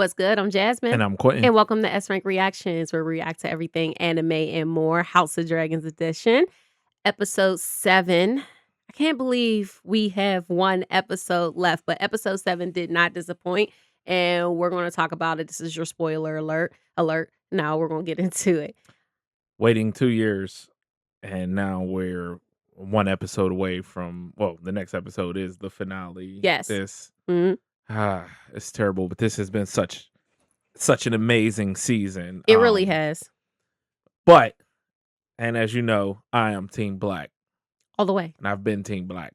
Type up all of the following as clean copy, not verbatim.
What's good? I'm Jasmine. And I'm Quentin. And welcome to S-Rank Reactions, where we react to everything anime and more. House of Dragons edition, episode 7. I can't believe we have one episode left, but episode 7 did not disappoint. And we're going to talk about it. This is your spoiler alert. Now we're going to get into it. Waiting 2 years, and now we're one episode away from, well, the next episode is the finale. Yes. It's terrible, but this has been such an amazing season. It really has. But, and as you know, I am Team Black. All the way. And I've been Team Black.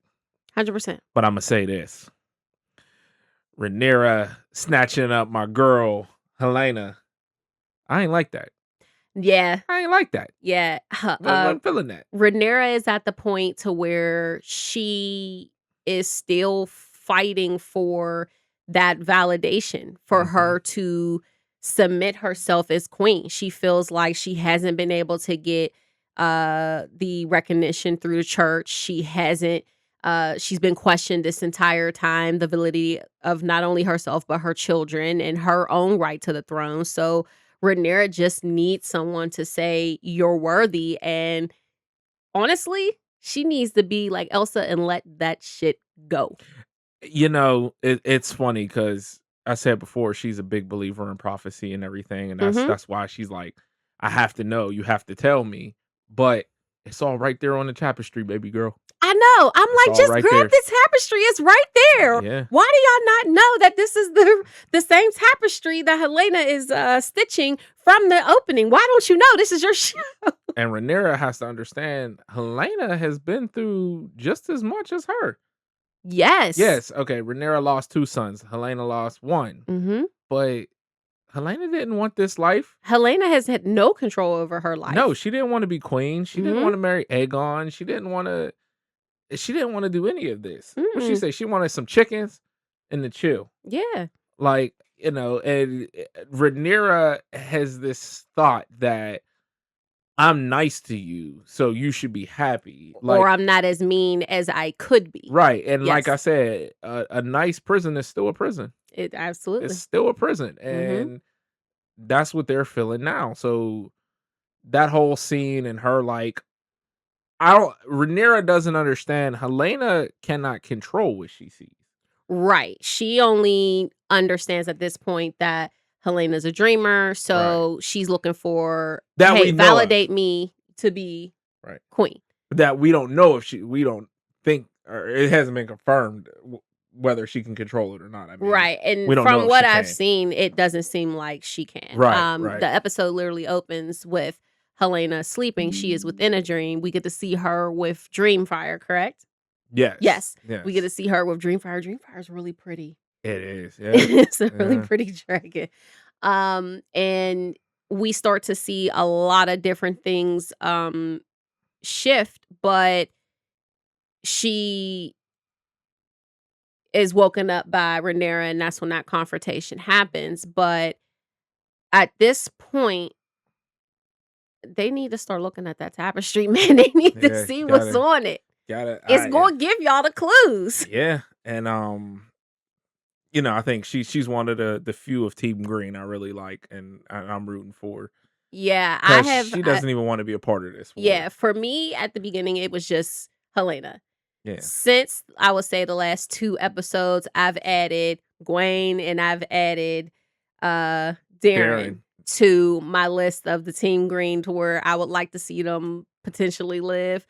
100%. But I'm going to say this. Rhaenyra snatching up my girl, Helaena. I ain't like that. Yeah. I ain't like that. Yeah. I'm feeling that. Rhaenyra is at the point to where she is still fighting for that validation for her to submit herself as queen. She feels like she hasn't been able to get the recognition through the church. She hasn't she's been questioned this entire time, the validity of not only herself but her children and her own right to the throne. So Rhaenyra just needs someone to say you're worthy, and honestly, she needs to be like Elsa and let that shit go. You know, it's funny because I said before she's a big believer in prophecy and everything, and that's why she's like, I have to know, you have to tell me, but it's all right there on the tapestry, baby girl. I know. I'm It's like, all just right grab there. this tapestry. It's right there. Yeah. Why do y'all not know that this is the same tapestry that Helaena is stitching from the opening? Why don't you know? This is your show. And Rhaenyra has to understand Helaena has been through just as much as her. Yes. Yes. Okay. Rhaenyra lost 2 sons. Helaena lost 1. But Helaena didn't want this life. Helaena has had no control over her life. No, she didn't want to be queen. She didn't want to marry Aegon. She didn't want to do any of this. What she say? She wanted some chickens and to chill. Yeah. Like, you know, and Rhaenyra has this thought that I'm nice to you, so you should be happy. Like, or I'm not as mean as I could be. Right. And Yes. like I said, a nice prison is still a prison. It absolutely. It's still a prison. And that's what they're feeling now. So that whole scene and her like, Rhaenyra doesn't understand. Helaena cannot control what she sees. Right. She only understands at this point that Helena's a dreamer, so she's looking for That we hey, know validate me to be queen. That we don't know if we don't think, or it hasn't been confirmed whether she can control it or not. I mean, Right. And we don't know from if what she I've can. seen, it doesn't seem like she can. Right. The episode literally opens with Helaena sleeping. She is within a dream. We get to see her with Dreamfire, correct? Yes. Yes. We get to see her with Dreamfire. Dreamfire is really pretty. It is. Yeah. It's a really pretty dragon. And we start to see a lot of different things shift, but she is woken up by Rhaenyra, and that's when that confrontation happens. But at this point, they need to start looking at that tapestry, man. They need to see what's on it. It's going to give y'all the clues. Yeah. And you know, I think she's one of the few of Team Green I really like, and I'm rooting for. Yeah, She doesn't even want to be a part of this. Yeah, for me at the beginning, it was just Helaena. Yeah. Since I would say the last 2 episodes, I've added Gwaine and I've added Darren to my list of the Team Green, to where I would like to see them potentially live.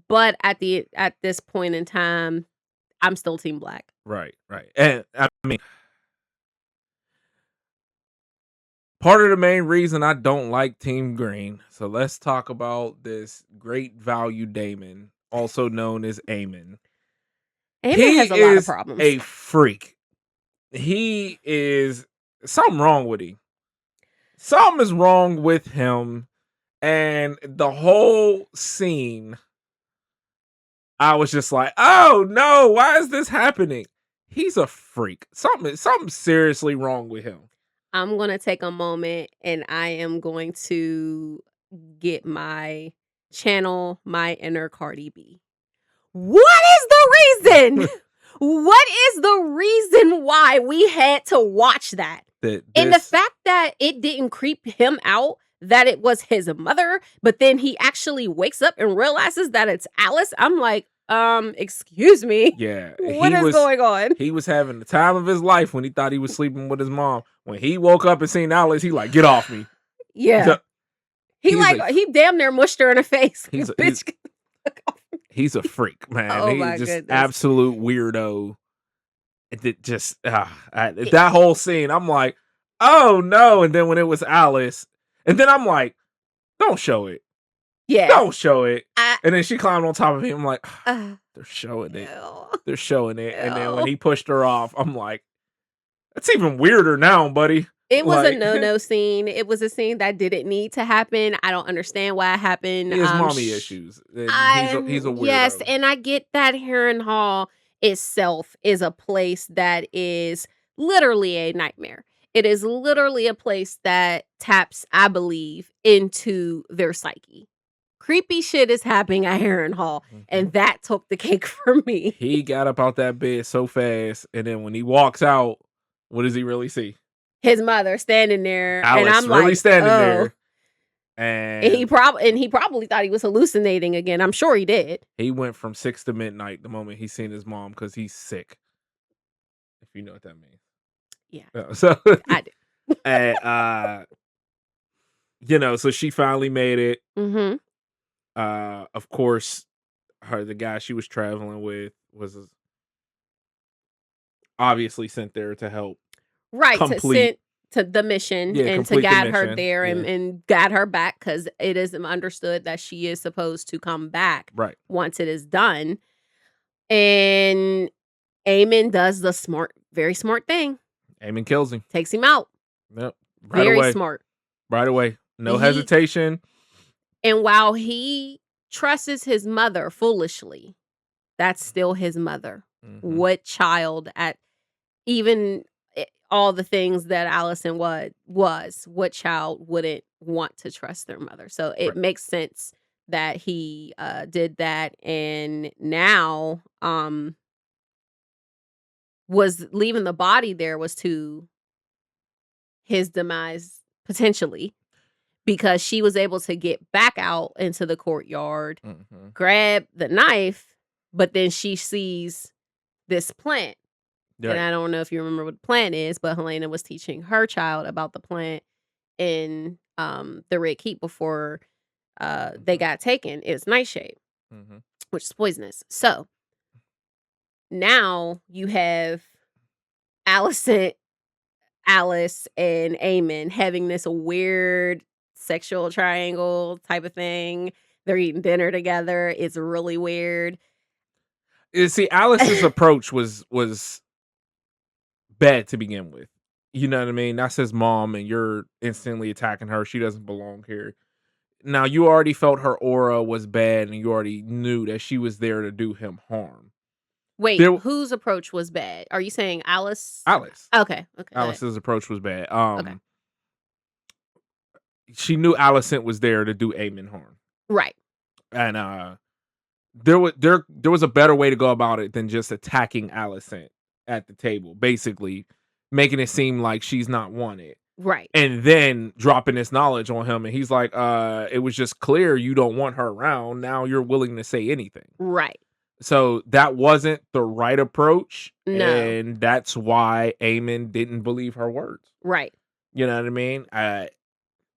But at this point in time, I'm still Team Black. Right. And I mean, part of the main reason I don't like Team Green. So let's talk about this great value Daemon, also known as Aemond. Aemond has a lot of problems. A freak. He is something wrong with him. Something is wrong with him, and the whole scene, I was just like, "Oh no, why is this happening?" He's a freak. Something seriously wrong with him. I'm going to take a moment and I am going to get my channel, my inner Cardi B. What is the reason? What is the reason why we had to watch that? that And the this fact that it didn't creep him out that it was his mother, but then he actually wakes up and realizes that it's Alice, I'm like, excuse me, yeah, what is going on? he was having the time of his life when he thought he was sleeping with his mom. When he woke up and seen Alice, he like, "Get off me." Yeah. So, He he's a he damn near mushed her in her face. he's a, Bitch. he's a freak, man. Oh He's my just goodness. absolute weirdo. It just It- that whole scene, I'm like, "Oh no." And then when it was Alice, and then I'm like, "Don't show it. Yeah. Don't show it." I, And then she climbed on top of him. I'm like, uh, "They're showing it. ew, They're showing it." And then when ew. he pushed her off, I'm like, "That's even weirder now, buddy." It was a Like no-no scene. It was a scene that didn't need to happen. I don't understand why it happened. he has mommy issues, and he's a Yes, weirdo. and I get that Harrenhal itself is a place that is literally a nightmare. It is literally a place that taps, I believe, into their psyche. Creepy shit is happening at Harrenhal, and Mhm. that took the cake for me. He got up out that bed so fast, and then when he walks out, what does he really see? His mother standing there, and Alice I'm really like, standing "Oh." there, And he and probably thought he was hallucinating again. I'm sure he did. he went from 6 to midnight the moment he seen his mom because he's sick, if you know what that means. Yeah, So, I do. and, so she finally made it. Mhm. Of course, the guy she was traveling with was obviously sent there to help Right, to complete send to the mission yeah, and to complete the guide her mission. there Yeah, and guide her back because it is understood that she is supposed to come back right. once it is done. And Aemon does the very smart thing. Aemon kills him. Takes him out. Yep. Right Very away. smart. Right away. No He hesitation. and while he trusts his mother foolishly, that's still his mother. Mhm. What child at even all the things that Alicent what child wouldn't want to trust their mother? So it Right. makes sense that he did that, and now was leaving the body there was to his demise potentially because she was able to get back out into the courtyard, Mhm. grab the knife, but then she sees this plant. And Right. I don't know if you remember what the plant is, but Helena was teaching her child about the plant in the Red Keep before they Mhm. got taken. It's nightshade, Mhm. which is poisonous. So now you have Alicent, Alice, and Aemon having this weird sexual triangle type of thing. They're eating dinner together. It's really weird. You see, Alice's approach was bad to begin with. You know what I mean? That's his mom, and you're instantly attacking her. She doesn't belong here. Now, you already felt her aura was bad, and you already knew that she was there to do him harm. Wait, There, whose approach was bad? Are you saying Alice? Alice. Okay, okay, go ahead. Alice's approach was bad. Okay, She knew Alicent was there to do Aemon harm, right. and there was a better way to go about it than just attacking Alicent at the table, basically making it seem like she's not wanted. Right. And then dropping this knowledge on him, and he's like, it was just clear you don't want her around. Now you're willing to say anything. Right. So that wasn't the right approach, No. and that's why Aemon didn't believe her words. Right. You know what I mean?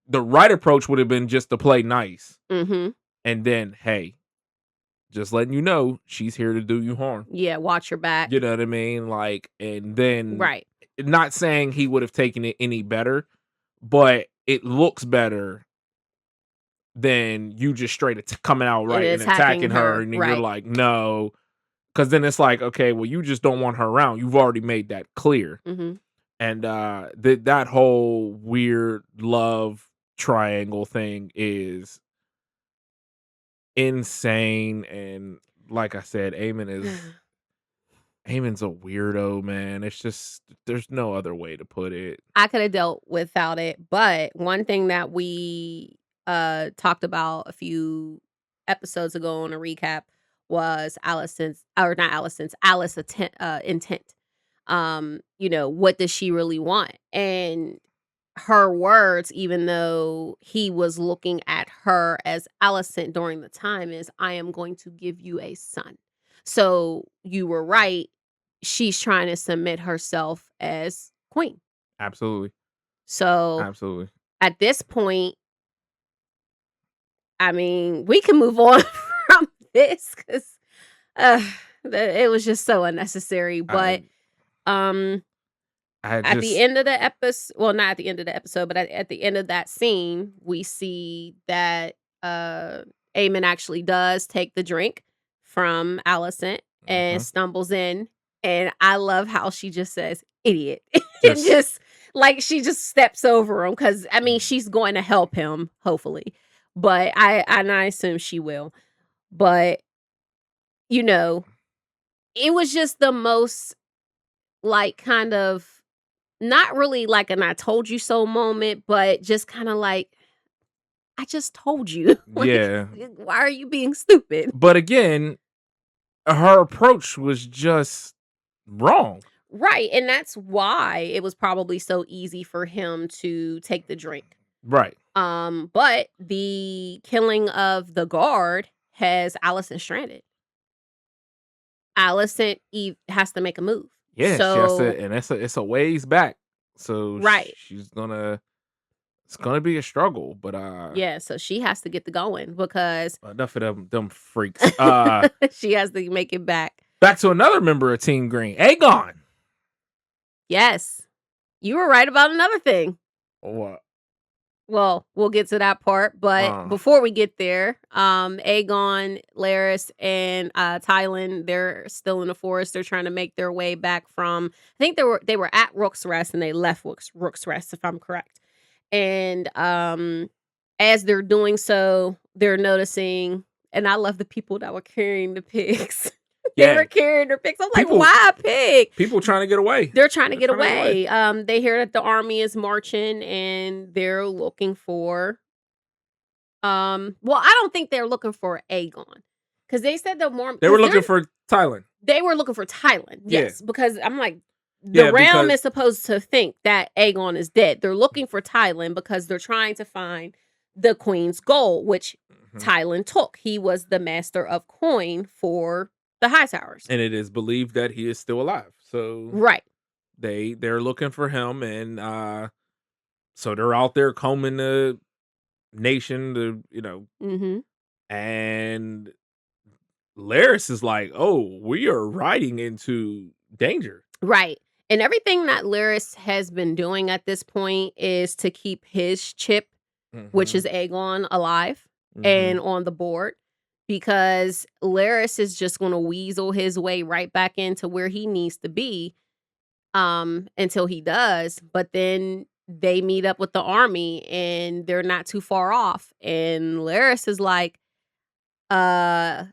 The right approach would have been just to play nice, Mhm. and then, hey, just letting you know she's here to do you harm. Yeah, watch your back. You know what I mean? Like, and then Right. not saying he would have taken it any better, but it looks better than you just coming out And right and attacking attacking her, her. and then you're Right. like, no, because then it's like, okay, well, you just don't want her around. You've already made that clear, Mhm. and that whole weird love triangle thing is insane. And like I said, Eamon's a weirdo, man. It's just there's no other way to put it. I could have dealt without it, but one thing that we talked about a few episodes ago on a recap was Alicent's or not Alicent's Alice intent. what does she really want? And her words, even though he was looking at her as Alicent during the time, is, I am going to give you a son. So you were right. She's trying to submit herself as queen. Absolutely. So Absolutely. at this point, I mean, we can move on from this because it was just so unnecessary. But at the end of the episode, well, not at the end of the episode, but at the end of that scene, we see that Aemond actually does take the drink from Alicent and stumbles in. And I love how she just says, idiot. And just like she just steps over him because, I mean, she's going to help him, hopefully. But I assume she will. But, it was just the most, like, kind of, not really like an I told you so moment, but just kind of like, I just told you. Like, yeah. Why are you being stupid? But again, her approach was just wrong. Right. And that's why it was probably so easy for him to take the drink. Right. But the killing of the guard has Alicent stranded. Alicent has to make a move. Yeah, so, she has to, and it's a ways back. So right. it's gonna be a struggle, but yeah, so she has to get the going because enough of them freaks. She has to make it back. Back to another member of Team Green, Aegon. Yes. You were right about another thing. What? Well, we'll get to that part, but before we get there, Aegon, Larys, and Tylan, they're still in the forest. They're trying to make their way back from, I think they were at Rook's Rest and they left Rook's Rest, if I'm correct. And as they're doing so, they're noticing, and I love the people that were carrying the pigs. They were carrying their pigs. I'm like, why a pig? People trying to get away. They're trying to get away. They hear that the army is marching and they're looking for well, I don't think they're looking for Aegon. Because they said they were looking for Tylan. They were looking for Tylan, yes. Because I'm like, the realm is supposed to think that Aegon is dead. They're looking for Tylan because they're trying to find the queen's gold, which Tylan took. He was the master of coin for the High Towers. And it is believed that he is still alive. So right. They're looking for him, and so they're out there combing the nation, and Larys is like, oh, we are riding into danger. Right. And everything that Larys has been doing at this point is to keep his chip, which is Aegon, alive and on the board. Because Larys is just going to weasel his way right back into where he needs to be until he does. But then they meet up with the army and they're not too far off. And Larys is like, I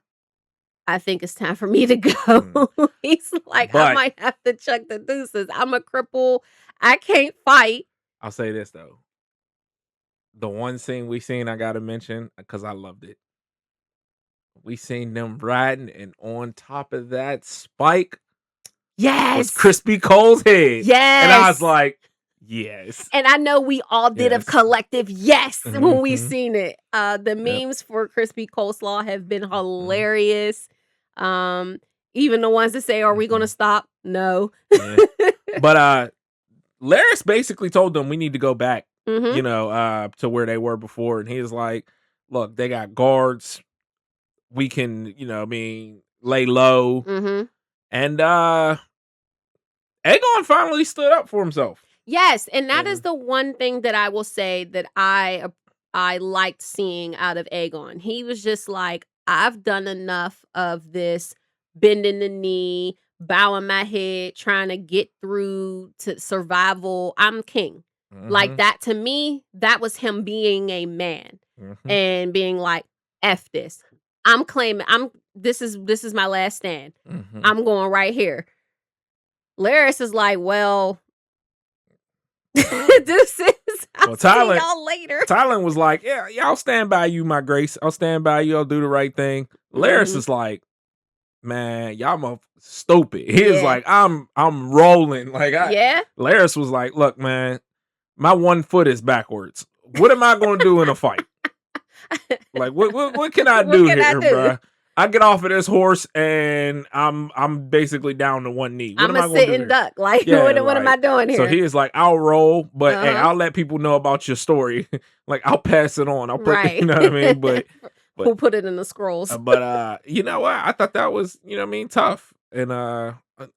think it's time for me to go. He's like, I might have to chuck the deuces. I'm a cripple. I can't fight. I'll say this, though. The one scene we seen, I got to mention, because I loved it. We seen them riding, and on top of that spike, was Crispy Cole's head. Yes, and I was like, yes. And I know we all did a collective yes when we seen it. The memes for Crispy Coleslaw have been hilarious. Even the ones that say, "Are we going to stop?" No. But Larys basically told them we need to go back, to where they were before, and he was like, "Look, they got guards. We can, lay low." And Aegon finally stood up for himself. Yes, and that is the one thing that I will say that I liked seeing out of Aegon. He was just like, I've done enough of this bending the knee, bowing my head, trying to get through to survival. I'm king. Like that, to me, that was him being a man and being like, F this. I'm claiming this is my last stand. I'm going right here. Larys is like, well, I'll see y'all later. Tylan was like, yeah, I'll stand by you, my grace. I'll stand by you. I'll do the right thing. Larys is like, man, y'all motherfuckers stupid. He was Yeah. like, I'm rolling. Like Yeah. Laris was like, look, man, my one foot is backwards. What am I gonna do in a fight? Like, what can I What do can I here, do? bruh? I get off of this horse and I'm basically down to one knee. What I'm am I a gonna do sitting here? duck. Like, Yeah, what am I doing so here? he is like, I'll roll, but hey, Uh-huh. I'll let people know about your story. Like, I'll pass it on. I'll put, Right. you know what I mean? But Who put it in the scrolls? you know what? I thought that was, you know what I mean, tough. And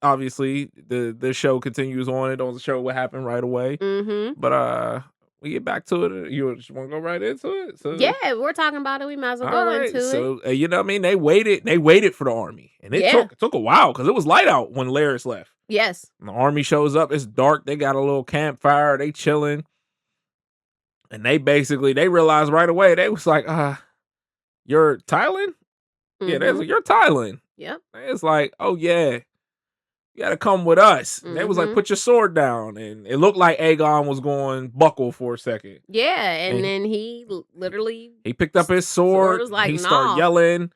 obviously the show continues on. It doesn't show what happened right away. Mm-hmm. But we get back to it. You just want to go right into it? So Yeah, we're talking about it. We might as well all go right. into it. So you know what I mean? They waited for the army. And it took a while because it was light out when Laris left. Yes. And the army shows up, it's dark, they got a little campfire, they chilling. And they realized right away, they was like, you're Thailand? Yeah, they was like, you're Thailand. Yep. It's like, oh yeah, you gotta come with us. And they was like, put your sword down. And it looked like Aegon was going buckle for a second. Yeah, and then he literally he picked up his sword. was like, he started yelling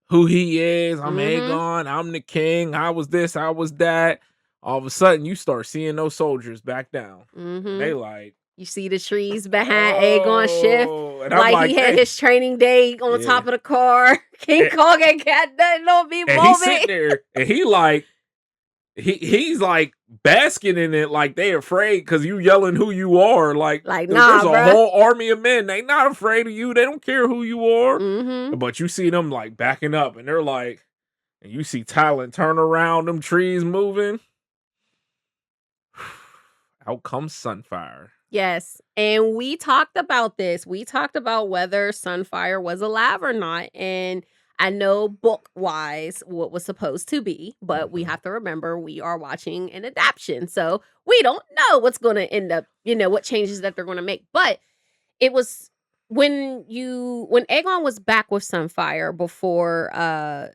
who he is. I'm Mhm. Aegon, I'm the king, I was this, I was that. All of a sudden, you start seeing those soldiers back down. And they like, you see the trees behind Aegon's ship. and Like, I'm he had hey. his training day on top of the car. King Kong ain't got nothing on me, And he's sitting there, and he's like basking in it, like they afraid because you yelling who you are. Like nah, there's a bruh. whole army of men. They not afraid of you. They don't care who you are. Mm-hmm. But you see them like backing up, and they're like, and you see Tylen turn around, them trees moving. Out comes Sunfire. Yes. And we talked about this. We talked about whether Sunfire was alive or not. And I know book-wise what was supposed to be, but we have to remember we are watching an adaptation. So we don't know what's going to end up, what changes that they're going to make. But it was when Aegon was back with Sunfire before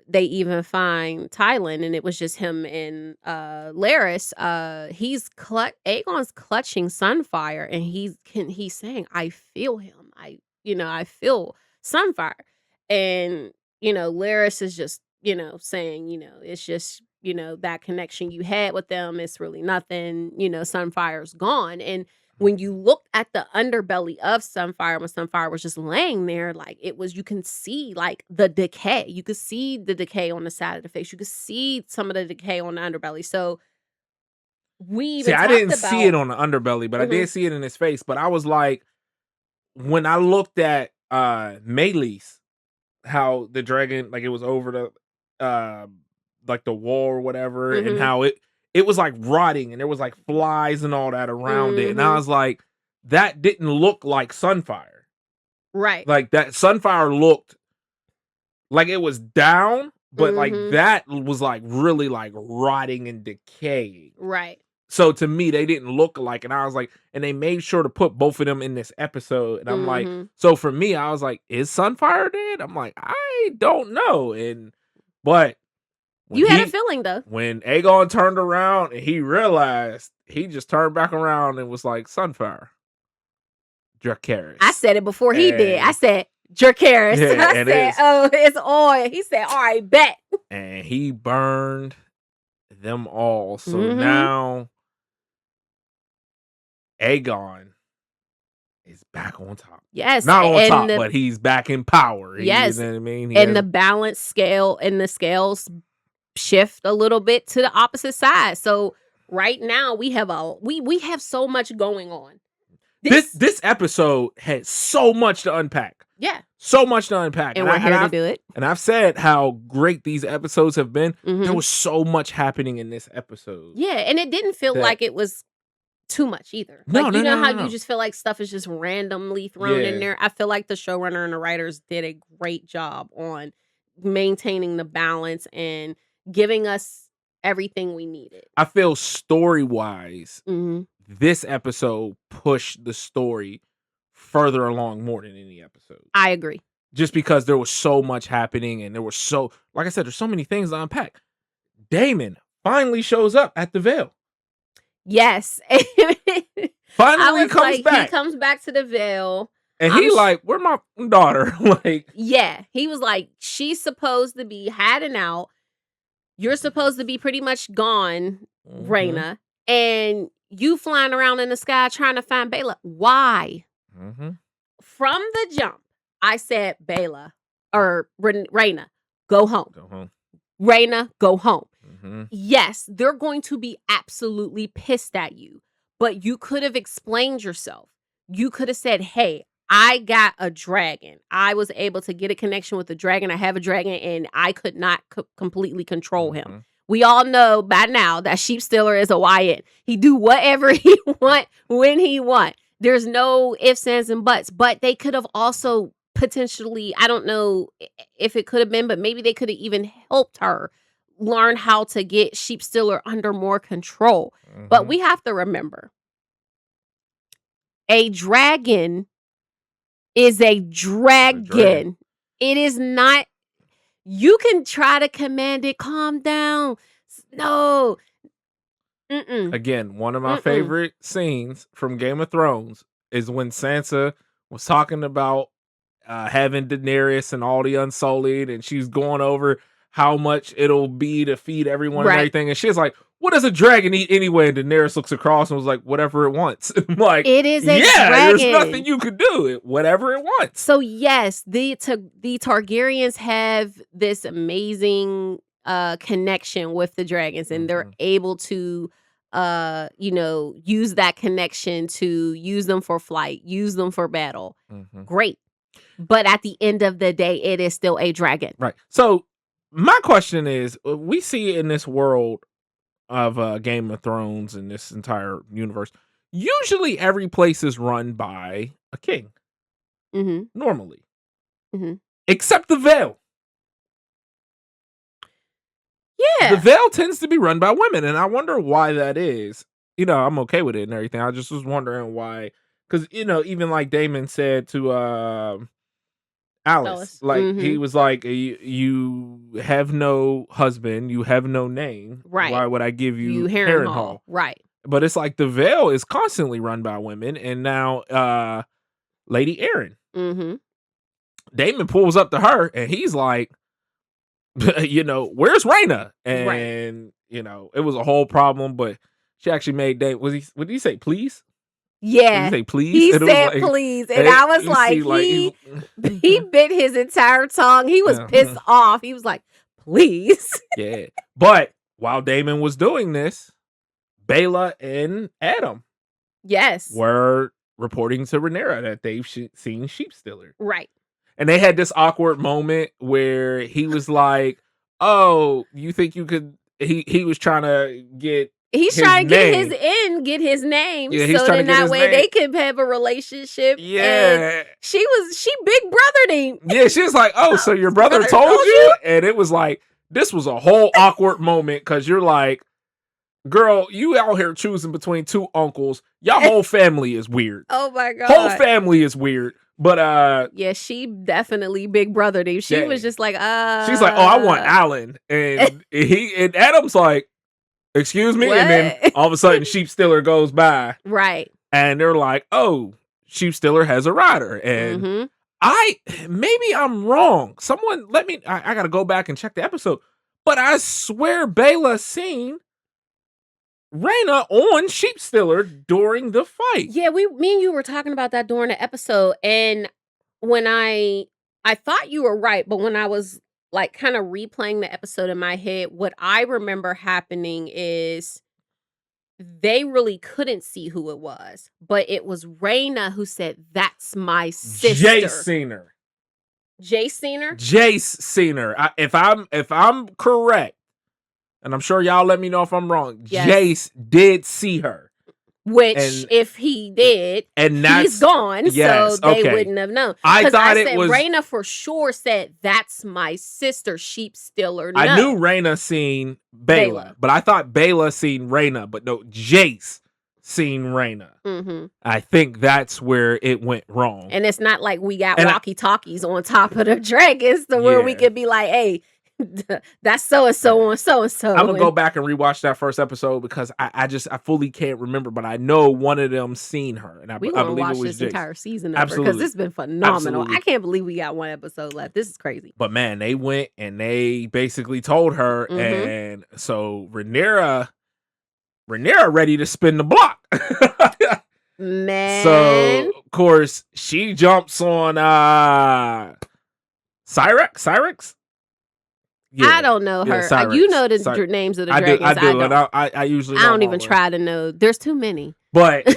they even find Tylen, and it was just him and Laris, Aegon's clutching Sunfire, and he's saying, I feel him. I feel Sunfire. And Laris is just, saying, it's just, that connection you had with them, it's really nothing, Sunfire's gone. And when you looked at the underbelly of Sunfire, when Sunfire was just laying there, like you can see like the decay. You could see the decay on the side of the face. You could see some of the decay on the underbelly. So I didn't see it on the underbelly, but I did see it in his face. But I was like, when I looked at Meleys, how the dragon, like it was over the like the wall or whatever, and how it was like rotting and there was like flies and all that around it. And I was like, that didn't look like Sunfire. Right. Like that Sunfire looked like it was down, but like that was like really like rotting and decaying. Right. So to me, they didn't look alike. And I was like, and they made sure to put both of them in this episode. And I'm like, so for me, I was like, is Sunfire dead? I'm like, I don't know. But you had a feeling though. When Aegon turned around and he realized, he just turned back around and was like, Sunfire, Dracarys. I said it before he did. I said, Dracarys. Yeah, I said, oh, it's on. He said, all right, bet. And he burned them all. So now Aegon is back on top. Yes. Not on top, but he's back in power. Yes. You know what I mean? And the balance scale and the scales shift a little bit to the opposite side. So right now we have we have so much going on. This episode had so much to unpack. Yeah. So much to unpack. And we're here to do it. And I've said how great these episodes have been. There was so much happening in this episode. Yeah, and it didn't feel like it was too much either. No, like, no. You just feel like stuff is just randomly thrown in there. I feel like the showrunner and the writers did a great job on maintaining the balance and giving us everything we needed. I feel story-wise, this episode pushed the story further along more than any episode. I agree. Just because there was so much happening and there was like I said, there's so many things to unpack. Daemon finally shows up at the Vale. Yes. Finally comes back. He comes back to the Vale. And he like, where my daughter? Like, yeah. He was like, she's supposed to be hiding out. You're supposed to be pretty much gone, Mhm. Rhaenyra, and you flying around in the sky trying to find Baela. Why? Mhm. From the jump, I said Baela or Rhaenyra, go home. Go home. Rhaenyra, go home. Mhm. Yes, they're going to be absolutely pissed at you, but you could have explained yourself. You could have said, hey, I got a dragon. I was able to get a connection with the dragon. I have a dragon and I could not completely control him. Mhm. We all know by now that Sheepstealer is a YN. He do whatever he want when he want. There's no ifs, ands, and buts. But they could have also potentially, I don't know if it could have been, but maybe they could have even helped her learn how to get Sheepstealer under more control. But Mhm. we have to remember, a dragon is a dragon. It is not. You can try to command it, calm down. No. Mm-mm. Again, one of my Mm-mm. favorite scenes from Game of Thrones is when Sansa was talking about having Daenerys and all the Unsullied, and she's going over how much it'll be to feed everyone and Right. everything. And she's like, what does a dragon eat anyway? And Daenerys looks across and was like, whatever it wants. I'm like, It is a yeah, dragon. there's nothing you could do. Whatever it wants. So yes, the Targaryens have this amazing connection with the dragons, and they're able to use that connection to use them for flight, use them for battle. Great. But at the end of the day, it is still a dragon. Right. So my question is, we see in this world of Game of Thrones and this entire universe, usually every place is run by a king. Normally. Except the Vale. Yeah. The Vale tends to be run by women, and I wonder why that is. I'm okay with it and everything. I just was wondering why. Because, even like Daemon said to Alice, like he was like, you have no husband, you have no name. Right. Why would I give you Harrenhal? Right. But it's like the Vale is constantly run by women, and now Lady Erin. Daemon pulls up to her, and he's like, where's Rhaenyra? And it was a whole problem, but she actually made Daemon. What did he say? Please? Yeah, did he say please? He said please, and I was like, he bit his entire tongue. He was pissed off. He was like, please. Yeah, but while Daemon was doing this, Baela and Adam, were reporting to Rhaenyra that they've seen Sheepstealer. Right. And they had this awkward moment where he was like, "Oh, you think you could?" He was trying to get. He's trying to get his name, so then that way they could have a relationship. Yeah, and she big brothered him. Yeah, she was like, "Oh, so your brother told you?" And it was like, this was a whole awkward moment because you're like, girl, you out here choosing between two uncles. Your whole family is weird. Oh my God. Whole family is weird. But yeah, she definitely big brothered him. She was just like, she's like, oh, I want Alan. And and Adam's like, excuse me. What? And then all of a sudden Sheepstealer goes by. Right. And they're like, oh, Sheepstealer has a rider. And maybe I'm wrong. Someone let me, I gotta go back and check the episode. But I swear Baela seen Rhaenyra on Sheepstealer during the fight. Yeah, me and you were talking about that during the episode, and when I thought you were right, but when I was like kind of replaying the episode in my head, what I remember happening is they really couldn't see who it was, but it was Rhaenyra who said, "That's my sister." Jace seen her. Jace seen her? Jace seen her. If I'm correct, and I'm sure y'all let me know if I'm wrong, Jace did see her. Which, if he did, and he's gone, so they wouldn't have known. I thought it was Rhaenyra for sure said, "That's my sister, Sheepstealer." No. I knew Rhaenyra seen Baela, but I thought Baela seen Rhaenyra, but no, Jace seen Rhaenyra. I think that's where it went wrong. And it's not like we got walkie talkies on top of the dragons, to where we could be like, "Hey, That's so and so on so and so. I'm gonna go back and rewatch that first episode because I fully can't remember, but I know one of them seen her, and I We believe want to it watch was this Jace. entire season over because Absolutely. it's been phenomenal. Absolutely. I can't believe we got one episode left. This is crazy. But man, they went and they basically told her, and so Rhaenyra ready to spin the block. Man. So of course she jumps on Cyrex. Yeah. I don't know her. Cyrex. You know the names of the dragons. I do. And I usually I don't even try to know. There's too many. But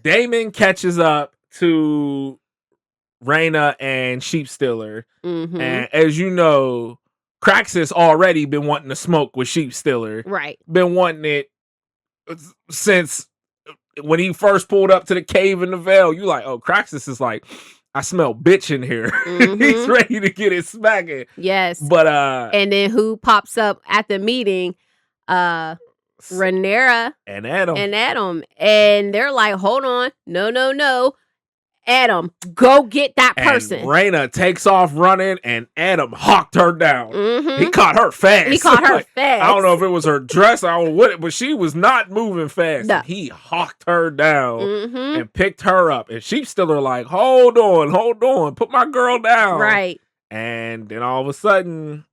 Daemon catches up to Rhaenyra and Sheepstealer, and as you know, Craxas already been wanting to smoke with Sheepstealer. Right. Been wanting it since when he first pulled up to the cave in the Vale. You like, oh, Craxas is like, I smell bitch in here. He's ready to get it smacking. Yes. But and then who pops up at the meeting? Rhaenyra and Adam. And they're like, hold on. No. Adam, go get that person. And Rhaenyra takes off running, and Adam hawked her down. He caught her fast. I don't know if it was her dress, I don't know what, but she was not moving fast. No. And he hawked her down and picked her up. And Sheepstealer like, hold on, put my girl down. Right. And then all of a sudden,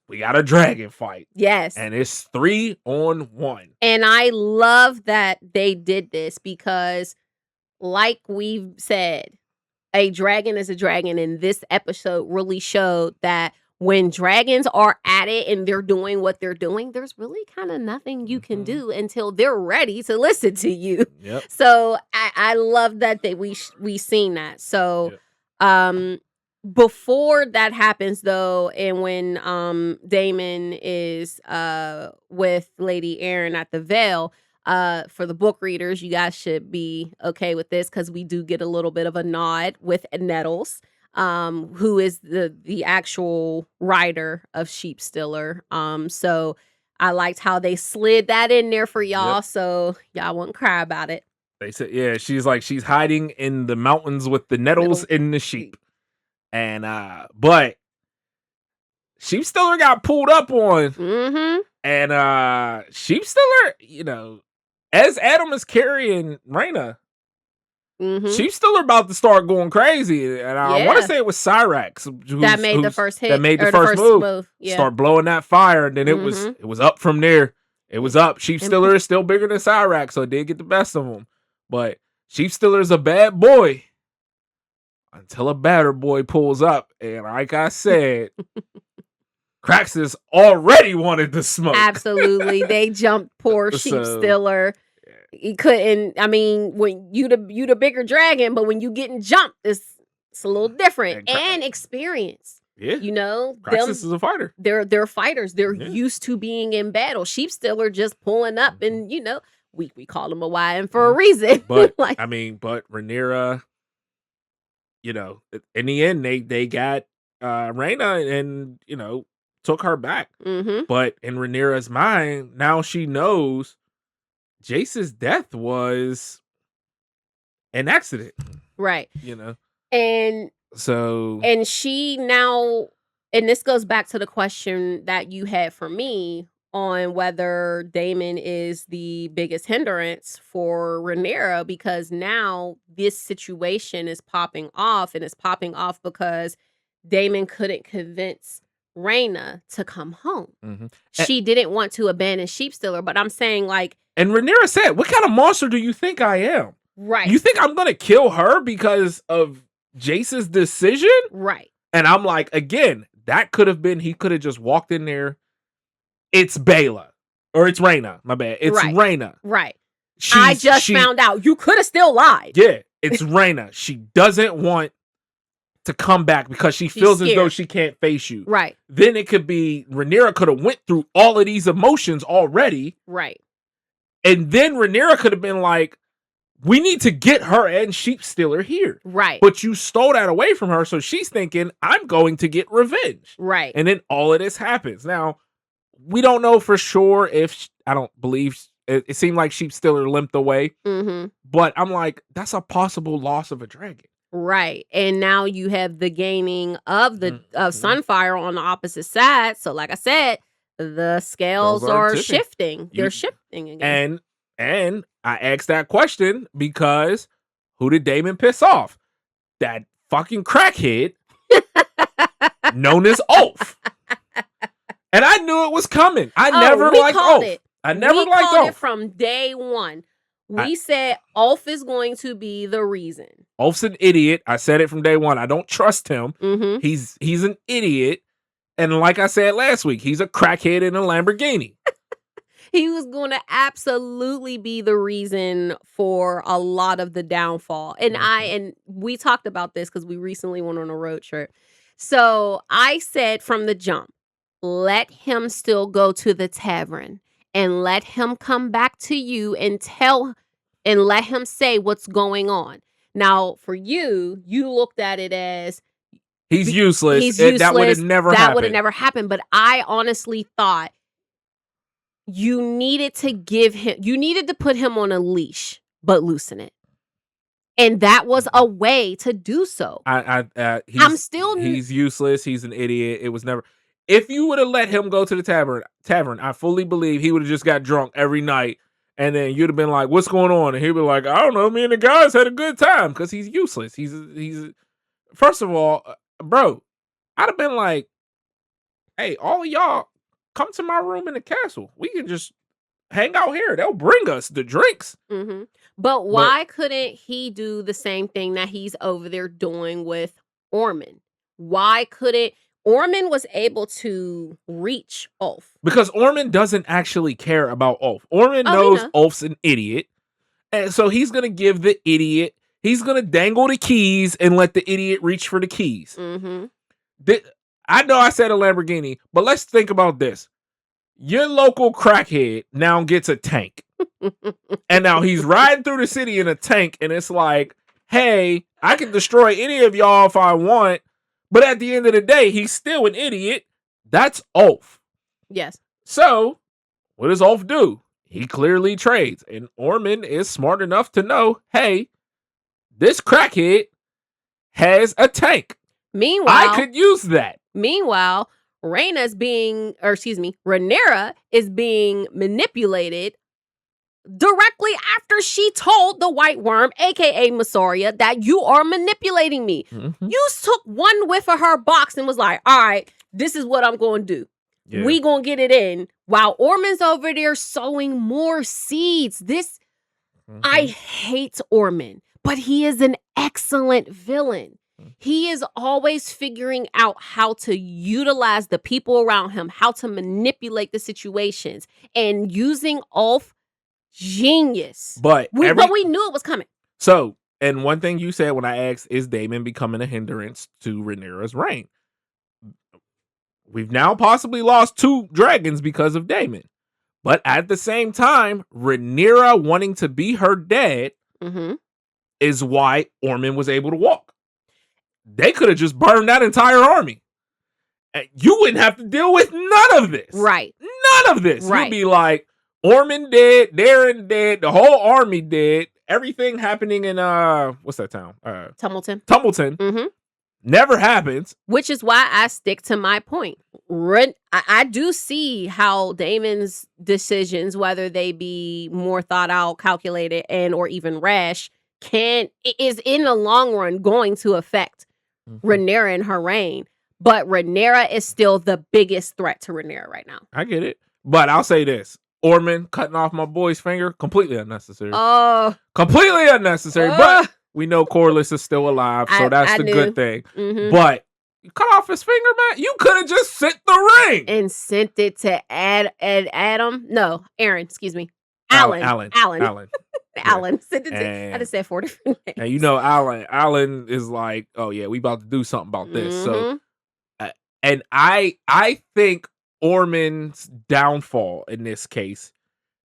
we got a dragon fight. Yes. And it's 3-on-1. And I love that they did this because, like we've said, a dragon is a dragon, and this episode really showed that when dragons are at it and they're doing what they're doing, there's really kind of nothing you can do until they're ready to listen to you. Yep. So I love that we seen that. So before that happens though, and when Daemon is with Lady Arryn at the Vale, for the book readers, you guys should be okay with this because we do get a little bit of a nod with Nettles, who is the actual writer of Sheepstealer. So I liked how they slid that in there for y'all, so y'all won't cry about it. They said, she's hiding in the mountains with the nettles and the sheep. And but Sheepstealer got pulled up on, and Sheepstealer, as Adam is carrying Rhaenyra, Sheepstealer about to start going crazy, and I want to say it was Cyrex that made the first hit, that made the first move. Start blowing that fire, and then it was up from there. It was up. Sheepstealer is still bigger than Cyrex, so it did get the best of him. But Sheepstealer is a bad boy until a better boy pulls up, and like I said, Craxas already wanted to smoke. Absolutely, they jumped poor Sheepstealer. He couldn't. I mean, when you the bigger dragon, but when you getting jumped, it's a little different and experience. Yeah, Craxas is a fighter. They're fighters. They're used to being in battle. Sheepstealer just pulling up, and we call him a YN for a reason. But but Rhaenyra, in the end, they got Rhaenyra and took her back. But in Rhaenyra's mind, now she knows Jace's death was an accident. Right. And she now, and this goes back to the question that you had for me on whether Daemon is the biggest hindrance for Rhaenyra, because now this situation is popping off, and it's popping off because Daemon couldn't convince Rhaenyra to come home. She didn't want to abandon Sheepstealer, but I'm saying and Rhaenyra said, what kind of monster do you think I am? Right. You think I'm going to kill her because of Jace's decision? Right. And I'm like, again, that could have been, he could have just walked in there. It's Baela. Or it's Rhaenyra. My bad. It's Rhaenyra. Right. I just found out. You could have still lied. Yeah. It's Rhaenyra. She doesn't want to come back because she's feels scared. As though she can't face you. Right. Then it could be Rhaenyra could have went through all of these emotions already. Right. And then Rhaenyra could have been like, we need to get her and Sheepstealer here. Right. But you stole that away from her, so she's thinking, I'm going to get revenge. Right. And then all of this happens. Now, we don't know for sure if, I don't believe, it seemed like Sheepstealer limped away. But I'm like, that's a possible loss of a dragon. Right. And now you have the gaining of Sunfire on the opposite side. So like I said, the scales Those are are tipping. shifting. They're shifting again. And I asked that question because who did Daemon piss off? That fucking crackhead known as Ulf. And I knew it was coming. I never liked Ulf. I never liked Ulf. We called it from day one. We said Ulf is going to be the reason. Ulf's an idiot. I said it from day one. I don't trust him. Mm-hmm. He's an idiot. And like I said last week, he's a crackhead in a Lamborghini. He was going to absolutely be the reason for a lot of the downfall. And and we talked about this because we recently went on a road trip. So I said from the jump, let him still go to the tavern and let him come back to you and let him say what's going on. Now, for you looked at it as he's useless. That would have never happened. That would have never happened. But I honestly thought you needed to put him on a leash, but loosen it. And that was a way to do so. He's useless. He's an idiot. It was never. If you would have let him go to the tavern, I fully believe he would have just got drunk every night. And then you'd have been like, what's going on? And he'd be like, I don't know. Me and the guys had a good time because he's useless. He's first of all, bro, I'd have been like, hey, all of y'all come to my room in the castle. We can just hang out here. They'll bring us the drinks. Mm-hmm. But why couldn't he do the same thing that he's over there doing with Ormund? Why couldn't Ormund was able to reach Ulf? Because Ormund doesn't actually care about Ulf. Ormund knows Ulf's an idiot. And so he's going to give the idiot, he's going to dangle the keys and let the idiot reach for the keys. Mm-hmm. I know I said a Lamborghini, but let's think about this. Your local crackhead now gets a tank. And now he's riding through the city in a tank, and it's like, hey, I can destroy any of y'all if I want, but at the end of the day, he's still an idiot. That's Ulf. Yes. So, what does Ulf do? He clearly trades, and Ormund is smart enough to know, hey, this crackhead has a tank. Meanwhile, I could use that. Meanwhile, Rhaenyra is being manipulated directly after she told the White Worm, aka Masoria, that you are manipulating me. Mm-hmm. You took one whiff of her box and was like, all right, this is what I'm going to do. Yeah. We going to get it in. While Ormond's over there sowing more seeds. I hate Ormond, but he is an excellent villain. He is always figuring out how to utilize the people around him, how to manipulate the situations, and using Ulf, genius. But we knew it was coming. So, and one thing you said when I asked, is Daemon becoming a hindrance to Rhaenyra's reign? We've now possibly lost 2 dragons because of Daemon. But at the same time, Rhaenyra wanting to be her dad is why Ormond was able to walk. They could have just burned that entire army. And you wouldn't have to deal with none of this. Right. None of this. Right. You'd be like, Ormond dead, Darren dead, the whole army dead, everything happening in, what's that town? Tumbleton. Mm-hmm. Never happens. Which is why I stick to my point. I do see how Daemon's decisions, whether they be more thought out, calculated, and or even rash, is in the long run going to affect Rhaenyra and her reign. But Rhaenyra is still the biggest threat to Rhaenyra right now. I get it. But I'll say this. Ormond cutting off my boy's finger, completely unnecessary. Completely unnecessary. But we know Corlys is still alive, so that's the good thing. Mm-hmm. But you cut off his finger, man. You could have just sent the ring. And sent it to Aaron. Excuse me. Alan. Alan. Sent it to, I just said 4 different names. And you know Alan is like, oh yeah, we about to do something about this. So, and I think Ormond's downfall in this case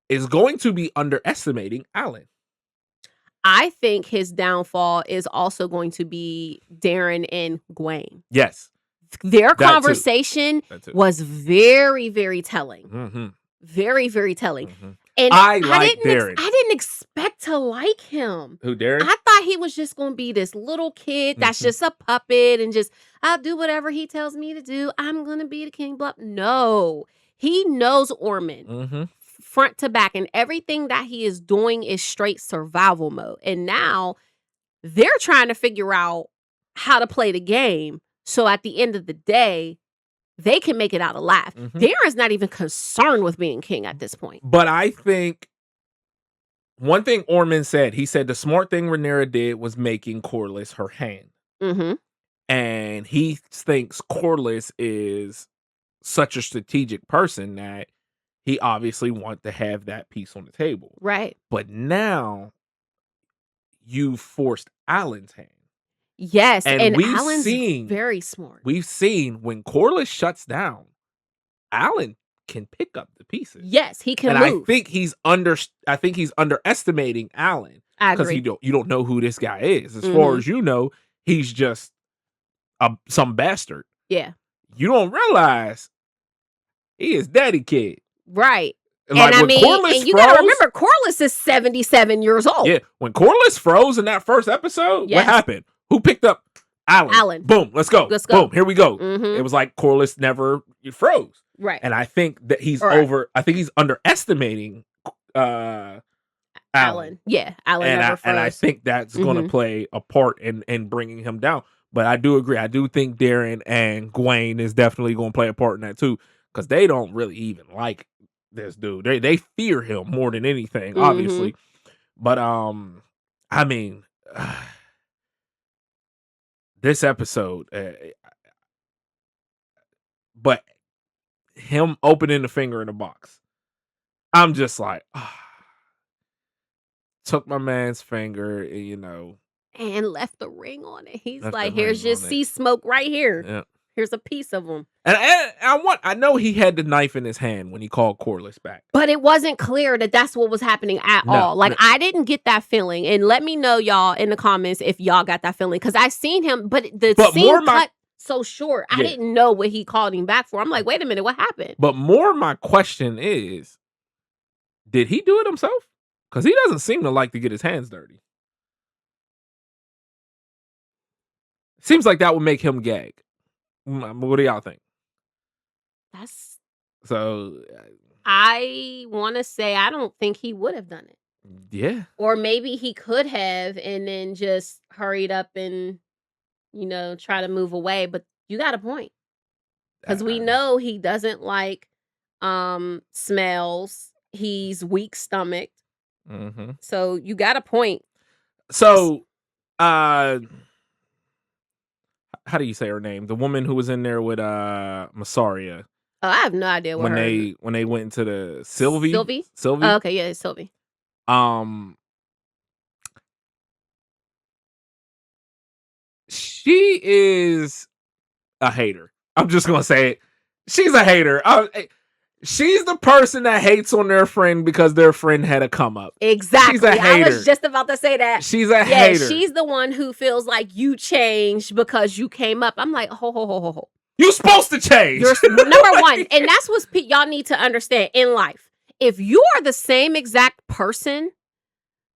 is going to be underestimating Alan. I think his downfall is also going to be Darren and Gwaine. Yes. Their conversation was very, very telling. Mm-hmm. Very, very telling. Mm-hmm. And I like Darren. I didn't expect to like him. Who, Darren? I thought he was just going to be this little kid that's just a puppet and just, I'll do whatever he tells me to do. I'm going to be the king. Blah. No. He knows Ormond front to back, and everything that he is doing is straight survival mode. And now they're trying to figure out how to play the game. So at the end of the day, they can make it out alive. Darren's not even concerned with being king at this point. But I think one thing Ormond said, he said the smart thing Rhaenyra did was making Corlys her hand. And he thinks Corlys is such a strategic person that he obviously wants to have that piece on the table. Right. But now you forced Alan's hand. Yes, and we've Alan's seen, very smart. We've seen when Corlys shuts down, Alan can pick up the pieces. Yes, he can and move. I think he's underestimating Alan because you don't know who this guy is. As far as you know, he's just some bastard. Yeah, you don't realize he is daddy kid. Right. Like, and I mean, and you gotta remember, Corlys is 77 years old. Yeah, when Corlys froze in that first episode, what happened? Who picked up Alan? Boom, let's go. Boom, here we go. It was like Corlys never froze. Right. And I think that he's I think he's underestimating Alan. Yeah, Alan never froze. And I think that's going to play a part in bringing him down. But I do agree. I do think Darren and Gwaine is definitely going to play a part in that too, because they don't really even like this dude. They fear him more than anything, obviously. But I mean, this episode, but him opening the finger in the box, I'm just like, took my man's finger, and left the ring on it. He's like, here's your sea smoke right here. Yeah. Here's a piece of him. And I know he had the knife in his hand when he called Corlys back. But it wasn't clear that that's what was happening at all. Like, I didn't get that feeling. And let me know, y'all, in the comments if y'all got that feeling. Because I seen him, but the scene cut so short. I didn't know what he called him back for. I'm like, wait a minute, what happened? But more my question is, did he do it himself? Because he doesn't seem to like to get his hands dirty. Seems like that would make him gag. What do y'all think? I want to say I don't think he would have done it. Yeah. Or maybe he could have and then just hurried up and, try to move away. But you got a point. Because we know he doesn't like smells. He's weak stomached. So you got a point. So, how do you say her name? The woman who was in there with Massaria. Oh, I have no idea what when they went into the Sylvie. Oh, okay, yeah, it's Sylvie. She is a hater. I'm just gonna say it. She's a hater. She's the person that hates on their friend because their friend had a come up. Exactly. She's a hater. I was just about to say that. She's a hater. She's the one who feels like you changed because you came up. I'm like, ho. You're supposed to change. Number one, and that's what y'all need to understand in life. If you are the same exact person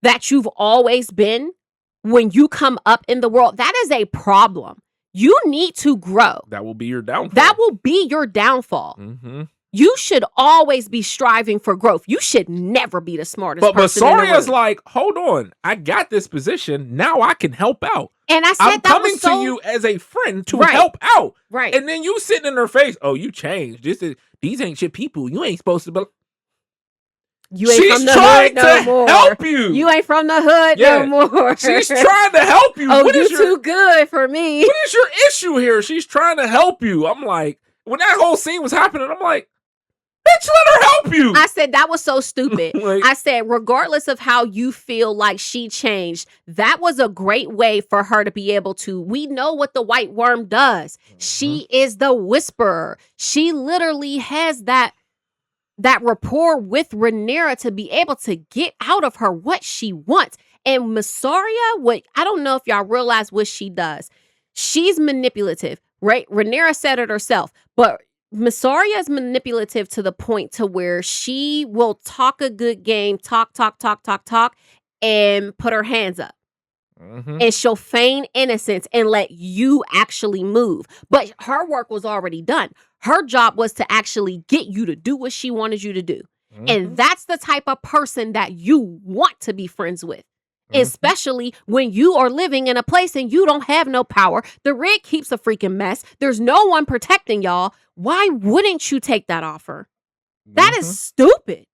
that you've always been when you come up in the world, that is a problem. You need to grow. That will be your downfall. That will be your downfall. You should always be striving for growth. You should never be the smartest person in the world. But Massaria's like, hold on, I got this position. Now I can help out. And I said I'm coming to you as a friend to help out. Right. And then you sitting in her face, oh, you changed. These ain't shit people. You ain't supposed to be. You ain't from the hood no more. Help you. You ain't from the hood no more. She's trying to help you. Oh, you too good for me. What is your issue here? She's trying to help you. I'm like, when that whole scene was happening, I'm like, bitch, let her help you. I said, that was so stupid. I said, regardless of how you feel like she changed, that was a great way for her to be able to, we know what the white worm does. She is the whisperer. She literally has that rapport with Rhaenyra to be able to get out of her what she wants. And Massaria, I don't know if y'all realize what she does. She's manipulative, right? Rhaenyra said it herself, but Mysaria is manipulative to the point to where she will talk a good game, talk, and put her hands up. And she'll feign innocence and let you actually move. But her work was already done. Her job was to actually get you to do what she wanted you to do. And that's the type of person that you want to be friends with. Especially when you are living in a place and you don't have no power. The rig keeps a freaking mess. There's no one protecting y'all. Why wouldn't you take that offer? That is stupid.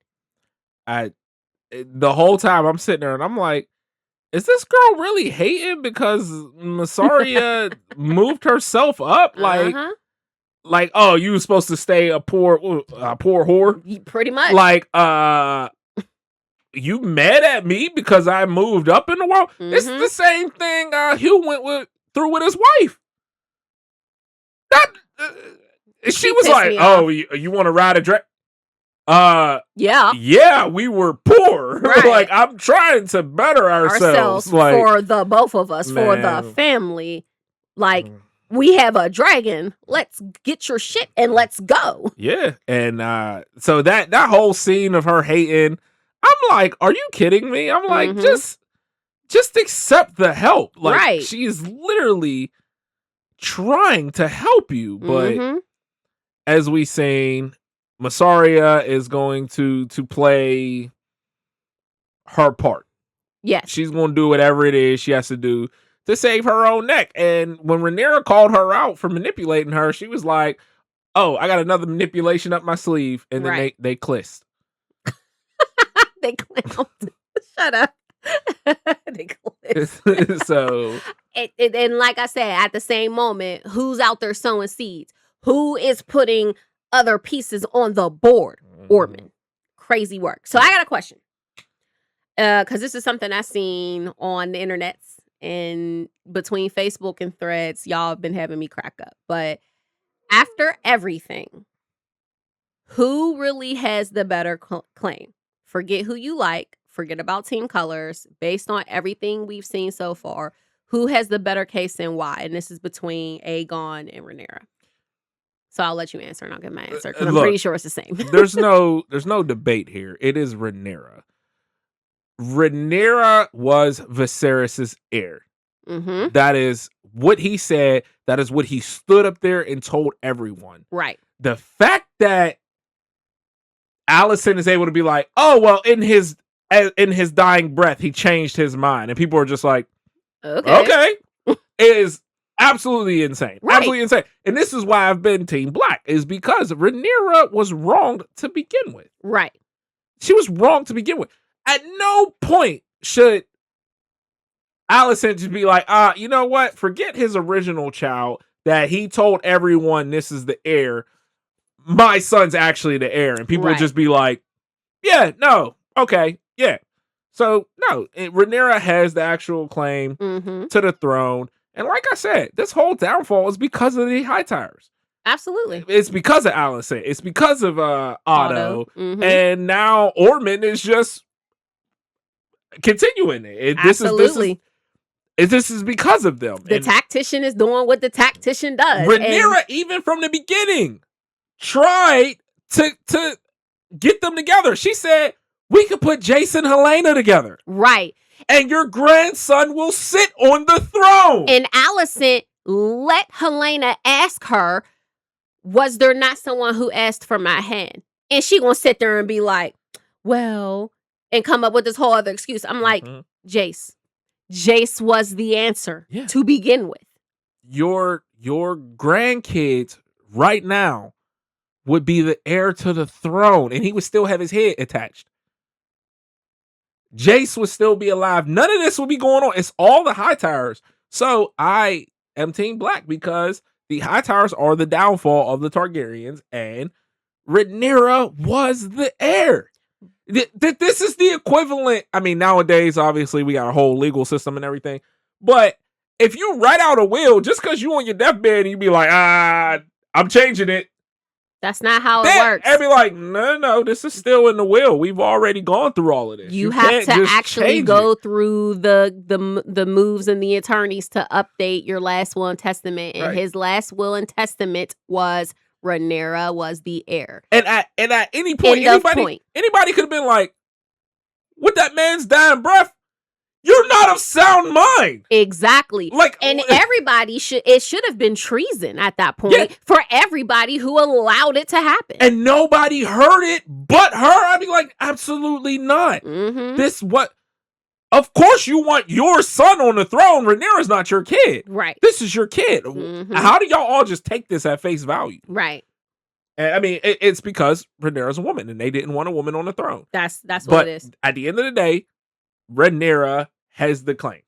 The whole time I'm sitting there and I'm like, is this girl really hating because Mysaria moved herself up? Like, oh, you were supposed to stay a poor whore? Pretty much. Like, you mad at me because I moved up in the world? It's the same thing Hugh went through with his wife. That she was like, oh, you want to ride a drag? Yeah, we were poor. Right. Like, I'm trying to better ourselves. Like, for the both of us, for the family. Like, we have a dragon. Let's get your shit and let's go. Yeah, and so that whole scene of her hating, I'm like, are you kidding me? I'm like, just accept the help. Like, she's literally trying to help you, but as we seen, Mysaria is going to play her part. Yes. She's going to do whatever it is she has to do to save her own neck. And when Rhaenyra called her out for manipulating her, she was like, oh, I got another manipulation up my sleeve. And then they clissed. They clowned. Shut up. They clissed. So. And like I said, at the same moment, who's out there sowing seeds? Who is putting other pieces on the board? Ormund. Crazy work. So I got a question. Because this is something I've seen on the internets and between Facebook and Threads. Y'all have been having me crack up. But after everything, who really has the better claim? Forget who you like. Forget about team colors. Based on everything we've seen so far, who has the better case and why? And this is between Aegon and Rhaenyra. So I'll let you answer and I'll give my answer because I'm pretty sure it's the same. there's no debate here. It is Rhaenyra. Rhaenyra was Viserys's heir. That is what he said. That is what he stood up there and told everyone. Right. The fact that Alicent is able to be like, oh, well, in his dying breath, he changed his mind. And people are just like, okay. It is absolutely insane. Right. Absolutely insane. And this is why I've been Team Black, is because Rhaenyra was wrong to begin with. Right. She was wrong to begin with. At no point should Alicent just be like, you know what? Forget his original child that he told everyone this is the heir. My son's actually the heir. And people would just be like, yeah, no, okay, yeah. So, no, Rhaenyra has the actual claim to the throne. And like I said, this whole downfall is because of the Hightowers. Absolutely. It's because of Alicent. It's because of Otto. And now Ormond is just continuing it. Absolutely. This is because of them. The tactician is doing what the tactician does. Rhaenyra, even from the beginning, tried to get them together. She said, we could put Jace and Helena together. Right. And your grandson will sit on the throne. And Alicent let Helena ask her, was there not someone who asked for my hand? And she gonna sit there and be like, well, and come up with this whole other excuse. I'm like, Jace. Jace was the answer to begin with. Your grandkids right now would be the heir to the throne, and he would still have his head attached. Jace would still be alive. None of this would be going on. It's all the Hightowers. So I am Team Black because the Hightowers are the downfall of the Targaryens, and Rhaenyra was the heir. This is the equivalent. I mean, nowadays, obviously, we got a whole legal system and everything. But if you write out a will just because you on your deathbed and you be like, I'm changing it. That's not how it works. And be like, no, this is still in the will. We've already gone through all of this. You have to actually go through the moves and the attorneys to update your last will and testament. And his last will and testament was Rhaenyra was the heir. And at any point, End of point. anybody could have been like, with that man's dying breath, you're not of sound mind. Exactly. Like, and everybody should have been treason at that point, Yeah. for everybody who allowed it to happen. And nobody heard it but her. I'd be like, absolutely not. Of course you want your son on the throne. Rhaenyra's not your kid. Right. This is your kid. How do y'all all just take this at face value? Right. And I mean, it's because Rhaenyra's a woman and they didn't want a woman on the throne. That's what it is. At the end of the day, Rhaenyra has the claim.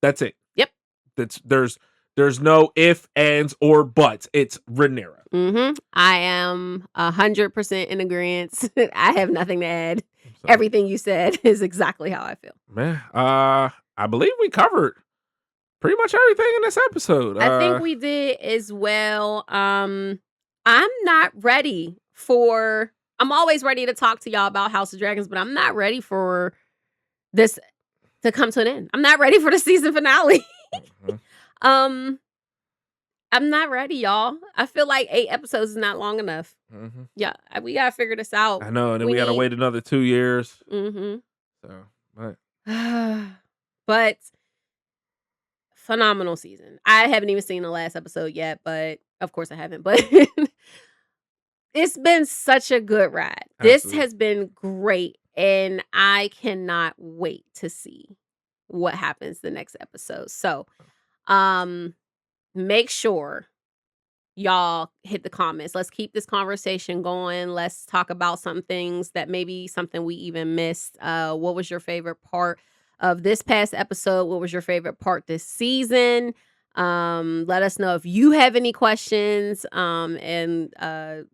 That's it. Yep. There's no if, ands, or buts. It's Rhaenyra. I am 100% in agreement. I have nothing to add. So, everything you said is exactly how I feel. Man, I believe we covered pretty much everything in this episode. I think we did as well. I'm not ready for... I'm always ready to talk to y'all about House of Dragons, but I'm not ready for this to come to an end. I'm not ready for the season finale. I'm not ready, y'all. I feel like 8 episodes is not long enough. Yeah, we gotta figure this out. I know, and then we gotta wait another 2 years. So, but phenomenal season. I haven't even seen the last episode yet, but of course I haven't. But it's been such a good ride. Absolutely. This has been great, and I cannot wait to see what happens the next episode. So, make sure y'all hit the comments. Let's keep this conversation going. Let's talk about some things that maybe something we even missed. What was your favorite part of this past episode? What was your favorite part this season? Let us know if you have any questions, and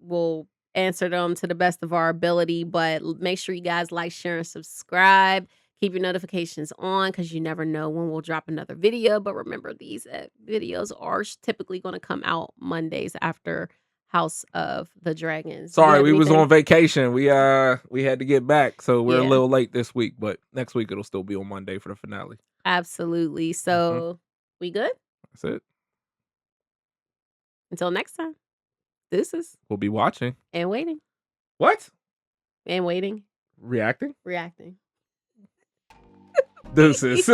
we'll answer them to the best of our ability. But make sure you guys like, share, and subscribe. Keep your notifications on, because you never know when we'll drop another video. But remember, these videos are typically going to come out Mondays after House of the Dragons. Sorry, we was on vacation. We had to get back, so we're a little late this week. But next week it'll still be on Monday for the finale. Absolutely. So we good? That's it. Until next time. Deuces. We'll be watching and waiting. What? And waiting. Reacting. Reacting. Deuces.